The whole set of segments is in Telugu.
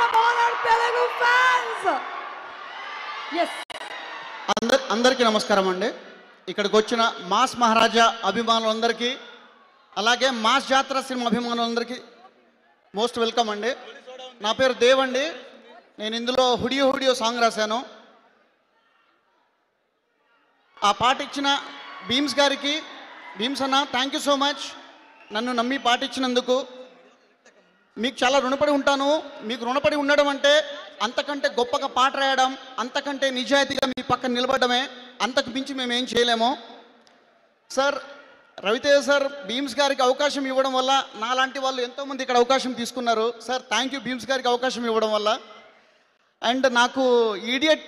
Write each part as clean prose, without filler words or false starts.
From all our Telugu fans. yes అందరికీ నమస్కారం అండి. ఇక్కడికి వచ్చిన మాస్ మహారాజా అభిమానులందరికీ, అలాగే మాస్ జాతర సినిమా అభిమానులందరికీ మోస్ట్ వెల్కమ్ అండి. నా పేరు దేవ్ అండి. నేను ఇందులో హుడియో హుడియో సాంగ్ రాశాను. ఆ పాట ఇచ్చిన భీమ్స్ గారికి, భీమ్స్ అన్న థ్యాంక్ యూ సో మచ్. నన్ను నమ్మి పాట ఇచ్చినందుకు మీకు చాలా రుణపడి ఉంటాను. మీకు రుణపడి ఉండడం అంటే అంతకంటే గొప్పగా పాట రాయడం, అంతకంటే నిజాయితీగా మీ పక్కన నిలబడమే. అంతకు మించి మేము ఏం చేయలేము. సార్, రవితేజ సార్ భీమ్స్ గారికి అవకాశం ఇవ్వడం వల్ల నాలాంటి వాళ్ళు ఎంతోమంది ఇక్కడ అవకాశం తీసుకున్నారు. సార్ థ్యాంక్ యూ భీమ్స్ గారికి అవకాశం ఇవ్వడం వల్ల. అండ్ నాకు ఈడియట్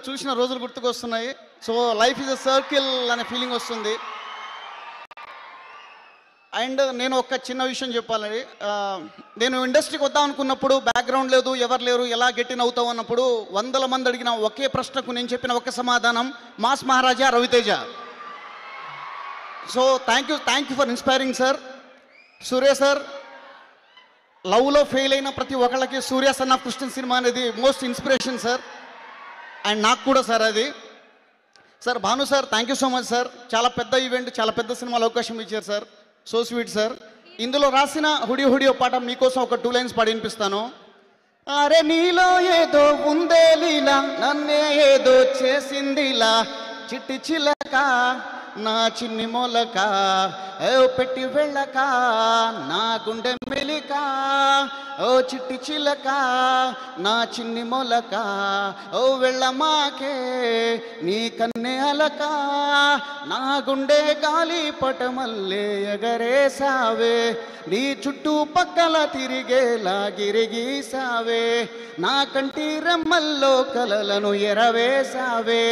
చూసిన రోజులు గుర్తుకొస్తున్నాయి. So life is a circle అనే ఫీలింగ్ వస్తుంది. అండ్ నేను ఒక చిన్న విషయం చెప్పాలని, నేను ఇండస్ట్రీకి వద్దాం అనుకున్నప్పుడు బ్యాక్గ్రౌండ్ లేదు, ఎవరు లేరు, ఎలా గెట్టిన్ అవుతావు అన్నప్పుడు 100 మంది అడిగిన ఒకే ప్రశ్నకు నేను చెప్పిన ఒక సమాధానం mass Maharaja Ravi Teja. So thank you for inspiring sir. Suriya sir, లవ్లో ఫెయిల్ అయిన ప్రతి ఒక్కళ్ళకి Surya son of Krishna cinema అనేది మోస్ట్ ఇన్స్పిరేషన్ సార్. అండ్ నాకు కూడా సార్ అది. Sir Bhanu sir thank you so much sir. చాలా పెద్ద ఈవెంట్, చాలా పెద్ద సినిమాలో అవకాశం ఇచ్చారు సార్. So sweet sir. ఇందులో రాసిన హుడియో హుడియో పాట మీకోసం ఒక 2 లైన్స్ పాడి వినిపిస్తాను. అరే నీలో ఏదో ఉందే లీలా, నన్నే ఏదో చేసిందిలా, చిట్టి చిలక నా చిన్ని మొలక, ఓ పెట్టి వెళ్ళక నా గుండె మెలిక, ఓ చిట్టి చిలక నా చిన్ని మొలక, ఓ వెళ్ళమాకే నీ కన్నె అలక, నా గుండె గాలి పటమల్లే ఎగరేసావే, నీ చుట్టూ పక్కల తిరిగేలా గిరిగీసావే, నా కంటి రెమ్మల్లో కలలను ఎరవేసావే,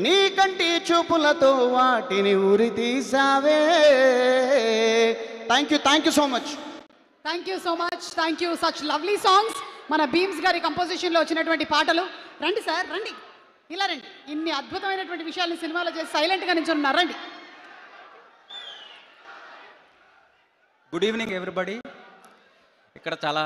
నీ కంటి చూపులతో వాటిని ఉరి తీసావే. Thank you so much. Thank you. Such lovely songs. మన భీమ్స్ గారి కంపోజిషన్లో వచ్చినటువంటి పాటలు. రండి సార్, రండి, ఇలా రండి. ఇన్ని అద్భుతమైనటువంటి విషయాల్ని సినిమాలో చేసి సైలెంట్గా నిల్చున్నారు. రండి. Good evening everybody. ఇక్కడ చాలా